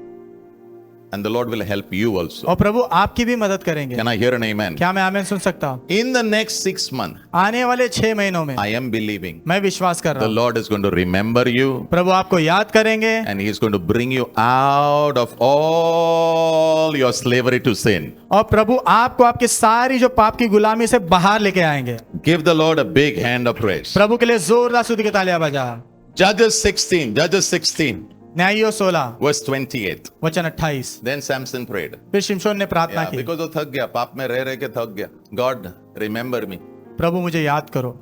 And the Lord will help you also. और प्रभु आपकी भी मदद करेंगे। Can I hear an amen? क्या मैं आमीन सुन सकता हूँ? In the next 6 months, आने वाले 6 महीनों में I am believing मैं विश्वास कर the रहा हूँ Lord is going to remember you, प्रभु आपको याद करेंगे and He is going to bring you out of all your slavery to sin. और प्रभु आपको आपकी सारी जो पाप की गुलामी से बाहर लेके आएंगे। Give the Lord a big hand of praise. प्रभु के लिए जोरदार स्तुति की तालियां बजा। Judges 16. न्यायियों 16 verse 28. वचन 28। Then Samson prayed. फिर शिमशोन ने प्रार्थना Yeah, की, because वो थक गया, पाप में रह के थक गया. God, remember me. प्रभु मुझे याद करो।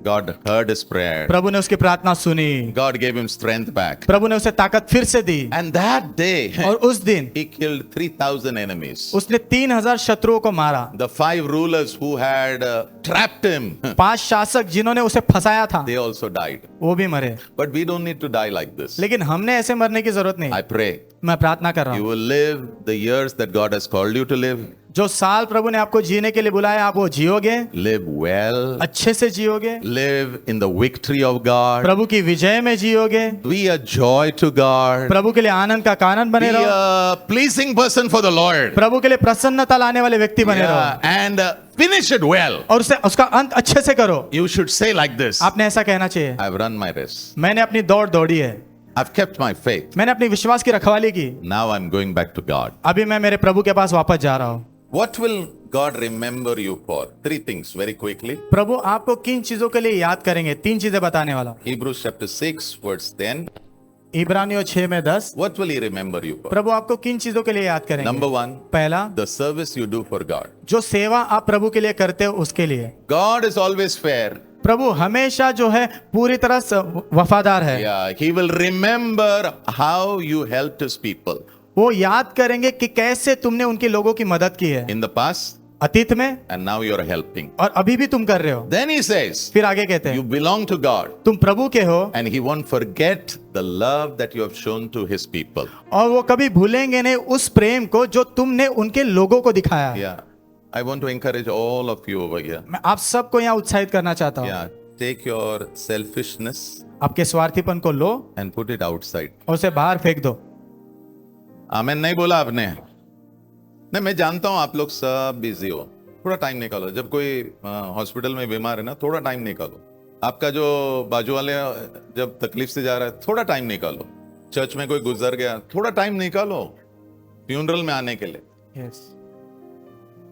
God heard his prayer. प्रभु ने उसकी प्रार्थना सुनी, God gave him strength back. प्रभु ने उसे ताकत फिर से दी, And that day, और उस दिन he killed 3,000 enemies. उसने 3000 शत्रुओं को मारा। The 5 rulers who had trapped him, 5 शासक जिन्होंने उसे फंसाया था, they also died. वो भी मरे। But we don't need to die like this. लेकिन हमने ऐसे मरने की जरूरत नहीं। I pray मैं प्रार्थना कर रहा you हूँ, will live the years that God has called you to live. जो साल प्रभु ने आपको जीने के लिए बुलाया, आप वो जियोगे, Live well. अच्छे से जियोगे, Live in the victory of God. प्रभु की विजय में जियोगे, Be a joy to God. प्रभु के लिए आनंद का कारण Be बने रहो, a pleasing person for the Lord. प्रभु के लिए प्रसन्नता लाने वाले व्यक्ति बने रहो, Yeah, and finish it well. और उसे उसका अंत अच्छे से करो। You should say like this. आपने ऐसा कहना चाहिए, I've run my race. मैंने अपनी दौड़ दौड़ी है, I've kept my faith. मैंने अपनी विश्वास की रखवाली की, Now I'm going back to God. अभी मैं मेरे प्रभु के पास वापस जा रहा हूँ। What will God remember you for? 3 things very quickly. प्रभु आपको किन चीजों के लिए याद करेंगे? 3 चीजें बताने वाला। Hebrews chapter 6 verse 10. इब्रानियों 6 में 10। What will he remember you for? प्रभु आपको किन चीजों के लिए याद करेंगे? Number 1, पहला, the service you do for God. जो सेवा आप प्रभु के लिए करते हो उसके लिए। God is always fair. प्रभु हमेशा जो है पूरी तरह से वफादार है। Yeah, he will remember how you helped his people. वो याद करेंगे कि कैसे तुमने उनके लोगों की मदद की है In the past, अतीत में, and now you're helping. और अभी भी तुम कर रहे हो। Then he says, फिर आगे कहते you हैं, belong to God. तुम प्रभु के हो, And he won't forget the love that you have shown to his people. और वो कभी भूलेंगे नहीं उस प्रेम को जो तुमने उनके लोगों को दिखाया है। Yeah, I want to encourage all of you over here. मैं आप सबको यहाँ उत्साहित करना चाहता हूँ। Yeah, take your selfishness आपके स्वार्थीपन को लो and put it outside. और उसे बाहर फेंक दो। आमेन नहीं बोला आपने? नहीं, मैं जानता हूं आप लोग सब बिजी हो, थोड़ा टाइम निकालो। जब कोई हॉस्पिटल में बीमार है ना, थोड़ा टाइम निकालो। आपका जो बाजू वाले जब तकलीफ से जा रहा है, थोड़ा टाइम निकालो। चर्च में कोई गुजर गया, थोड़ा टाइम निकालो फ्यूनरल में आने के लिए। Yes.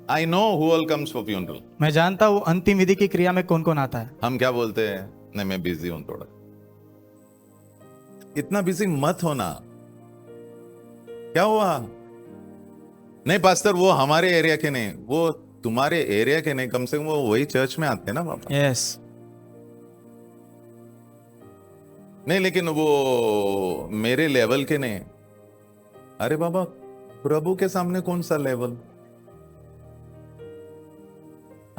I know who all comes for funeral. मैं जानता हूँ अंतिम विधि की क्रिया में कौन कौन आता है। हम क्या बोलते हैं? नहीं, मैं बिजी हूं थोड़ा। इतना बिजी मत होना। क्या हुआ? नहीं पास्टर, वो हमारे एरिया के नहीं, वो तुम्हारे एरिया के नहीं, कम से कम वो वही चर्च में आते हैं ना पापा। यस। नहीं, लेकिन वो मेरे लेवल के नहीं। अरे बाबा, प्रभु के सामने कौन सा लेवल?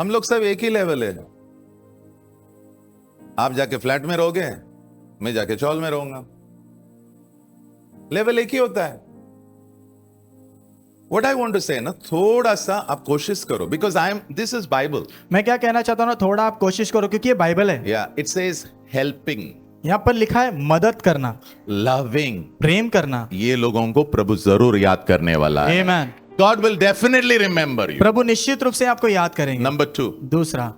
हम लोग सब एक ही लेवल है। आप जाके फ्लैट में रहोगे, मैं जाके चौल में रहूंगा, लेवल एक ही होता है। What I want to say ना, थोड़ा सा आप कोशिश करो, because this is Bible. मैं क्या कहना चाहता हूँ ना, थोड़ा आप कोशिश करो क्योंकि ये बाइबल है। Yeah, it says helping, यहाँ पर लिखा है मदद करना, loving. प्रेम करना। ये लोगों को प्रभु जरूर याद करने वाला है। Amen. God will definitely remember you. प्रभु निश्चित रूप से आपको याद करेंगे। Number 2, दूसरा,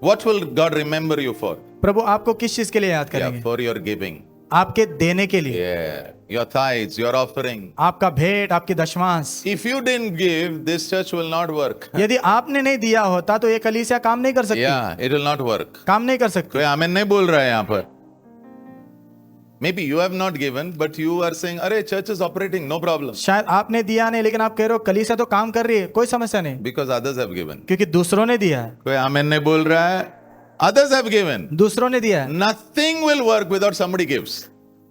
what will God remember you for? प्रभु आपको किस चीज के लिए याद Yeah, करेंगे? for your giving. आपके देने के लिए, Yeah, your tithes, your offering. आपका भेंट, आपकी दशमांश। If you didn't give, this church will not work. यदि आपने नहीं दिया होता तो ये कलीसिया काम नहीं कर सकती। Yeah, it will not work. काम नहीं कर सकती। कोई आमीन नहीं बोल रहा है यहाँ पर। Maybe you have not given, but you are saying, अरे church is operating, no problem. शायद आपने दिया नहीं, लेकिन आप कह रहे हो कलीसिया तो काम कर रही है, कोई समस्या नहीं, Because others have given. क्योंकि दूसरों ने दिया है। कोई आमीन नहीं बोल रहा है। Others have given. दूसरों ने दिया है। Nothing will work without somebody gives.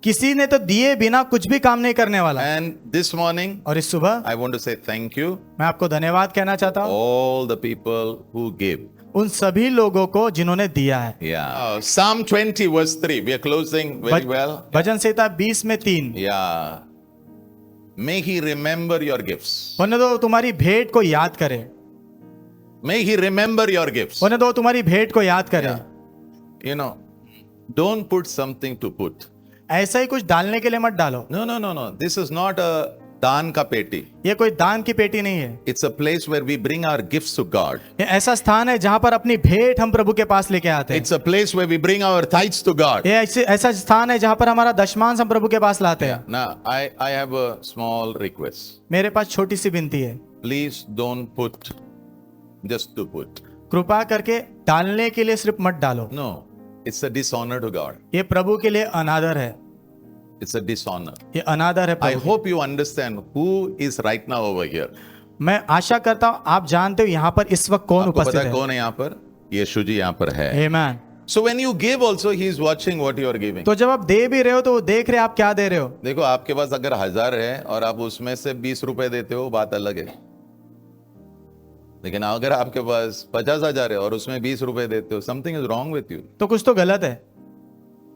किसी ने तो दिए बिना कुछ भी काम नहीं करने वाला। And this morning, और इस सुबह I want to say thank you मैं आपको धन्यवाद कहना चाहता हूँ all the people who give. उन सभी लोगों को जिन्होंने दिया है। Yeah. Psalm 20 verse 3. We are closing very well. भजन संहिता 20 में 3, Yeah. May he remember your gifts. होने दो तुम्हारी भेंट को याद करे, May he remember your gifts. होने दो तुम्हारी भेंट को याद करे। You know, don't put something to put. ऐसा ही कुछ डालने के लिए मत डालो। No, no, no, no. This is not a दान का पेटी. ये कोई दान की पेटी नहीं है। It's a place where we bring our gifts to God. ये ऐसा स्थान है जहां पर अपनी भेंट हम प्रभु के पास लेके आते हैं। It's a place where we bring our tithes to God. ये ऐसा स्थान है जहां पर हमारा दशमांश हम प्रभु के पास लाते हैं। Now, I have a small request. मेरे पास छोटी सी विनती है, Please don't put just to put. कृपा करके डालने के लिए सिर्फ मत डालो। No, it's a dishonor to God. ये प्रभु के लिए अनादर है। It's a dishonor. ये अनादर है I Prabhu. hope you understand who is right now over here. मैं आशा करता हूँ आप जानते हो यहाँ पर इस वक्त कौन आपको उपस्थित पता है है। कौन है यहाँ पर? यीशु जी यहाँ पर है। आमेन। So when you give also, he is watching what you are giving. तो जब आप दे भी रहे हो तो वो देख रहे आप क्या दे रहे हो। देखो आपके पास अगर 1000 है और आप उसमें से 20 रुपए देते हो, बात अलग है। लेकिन अगर आपके पास 50,000 है और उसमें 20 रुपए देते हो, something is wrong with you. तो कुछ तो गलत है,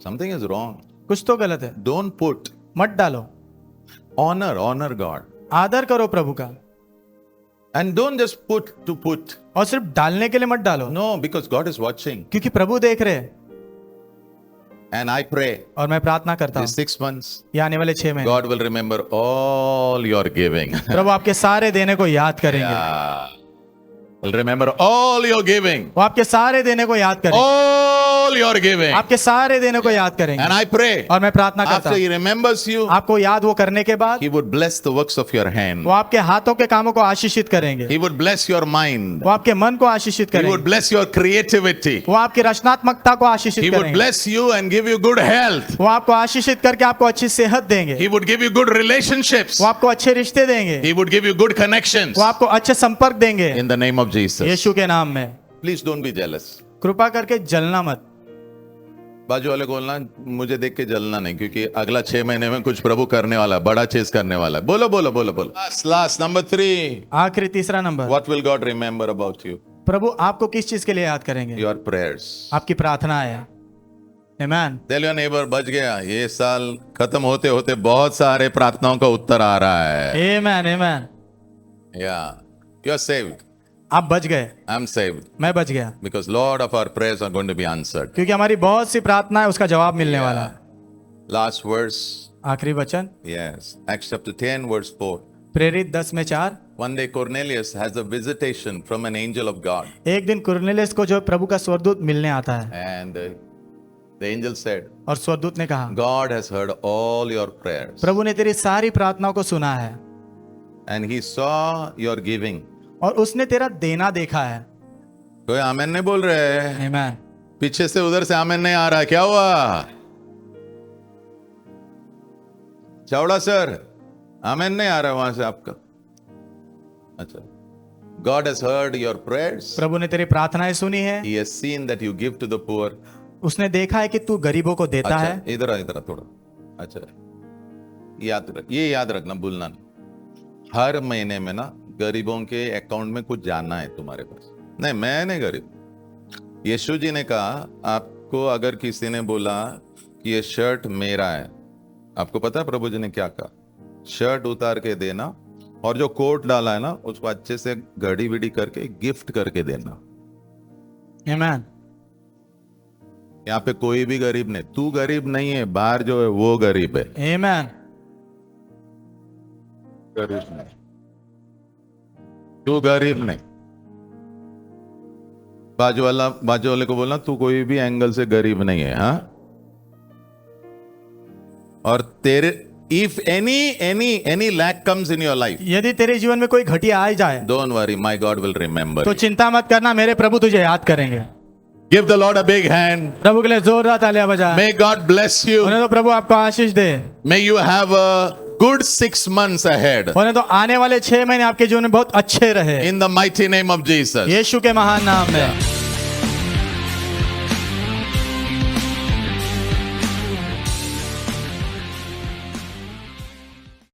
समथिंग इज रॉन्ग। कुछ तो गलत है। डोंट पुट, मत डालो। ऑनर गॉड आदर करो प्रभु का। And don't just put to put. और सिर्फ डालने के लिए मत डालो। No, because God is watching क्योंकि प्रभु देख रहे हैं। एंड आई प्रे और मैं प्रार्थना करता हूँ 6 months ये आने वाले 6 महीने God will remember all your giving. प्रभु आपके सारे देने को याद करेंगे। Yeah. Will remember all your giving. वो आपके सारे देने को याद करेंगे। All your giving. आपके सारे देने को याद करेंगे। And I pray और मैं प्रार्थना करता after हूँ He remembers you, आपको याद वो करने के बाद He would bless the works of your hand. वो आपके हाथों के कामों को आशीषित करेंगे। He would bless your mind. वो आपके मन को आशीषित He would करेंगे। bless your creativity. वो आपकी रचनात्मकता को आशीषित He would करेंगे। bless you and give you good health. वो आपको आशीषित करके आपको अच्छी सेहत देंगे। He would give you good relationships. वो आपको अच्छे रिश्ते देंगे। He would give you good connections. वो आपको अच्छे संपर्क देंगे In the name of Jesus. यीशु के नाम में। Please don't be jealous. कृपा करके जलना मत। बाजू वाले को बोलना, मुझे देख के जलना नहीं, क्योंकि अगला 6 महीने में कुछ प्रभु करने वाला है, बड़ा चीज करने वाला है। बोलो बोलो बोलो बोलो। Last number 3. आखिरी तीसरा number, What will God remember about you? प्रभु आपको किस चीज के लिए याद करेंगे? Your prayers. आपकी प्रार्थना है। आमेन। Tell your neighbor, बच गया, ये साल खत्म होते होते बहुत सारे प्रार्थनाओं का उत्तर आ रहा है। आमेन आमेन। Yeah, you are saved. आप बच गए। I'm saved मैं बच गया because Lord of our prayers are going to be answered. क्योंकि हमारी बहुत सी प्रार्थना है उसका जवाब मिलने वाला है। Last verse. आखिरी वचन Yes, Acts chapter 10 verse 4. प्रेरित 10 में 4। One day Cornelius has a visitation from an angel of God. एक दिन कुरनेलियस को जो प्रभु का स्वर्गदूत मिलने आता है And the angel said, और स्वर्गदूत ने कहा God has heard all your prayers. प्रभु ने तेरी सारी प्रार्थनाओं को सुना है And he saw your giving. और उसने तेरा देना देखा है। कोई आमेन नहीं बोल रहे हैं? आमेन। पीछे से उधर से आमेन नहीं आ रहा है, क्या हुआ? चावड़ा सर, आमेन नहीं आ रहा है वहां से आपका। अच्छा, God has heard your prayers. प्रभु ने तेरी प्रार्थनाएं सुनी है। He has seen that you give to the poor. उसने देखा है कि तू गरीबों को देता है। अच्छा, इधर थोड़ा। अच्छा, ये याद रखना, भूलना नहीं। हर महीने में ना गरीबों के अकाउंट में कुछ जाना है तुम्हारे पास। नहीं, मैं नहीं गरीब। यीशु जी ने कहा, आपको अगर किसी ने बोला कि ये शर्ट मेरा है, आपको पता है प्रभु जी ने क्या कहा? शर्ट उतार के देना और जो कोट डाला है ना उसको अच्छे से घड़ी विड़ी करके गिफ्ट करके देना। आमेन। यहाँ पे कोई भी गरीब नहीं, तू गरीब नहीं है, बाहर जो है वो गरीब है। आमेन। गरीब नहीं, तू गरीब नहीं। बाजू वाले को बोलना, तू कोई भी एंगल से गरीब नहीं है। हाँ, और तेरे if any lack comes in your life, यदि तेरे जीवन में कोई घटिया आ जाए don't worry, my God will remember. तो चिंता मत करना, मेरे प्रभु तुझे याद करेंगे। Give the Lord a big hand. प्रभु के लिए जोरदार तालियां बजा। May God bless you. उन्हें तो प्रभु आपको आशीष दे। May you have a good 6 months ahead. उन्हें तो आने वाले 6 महीने आपके जीवन में बहुत अच्छे रहे। In the mighty name of Jesus. यीशु के महान नाम में।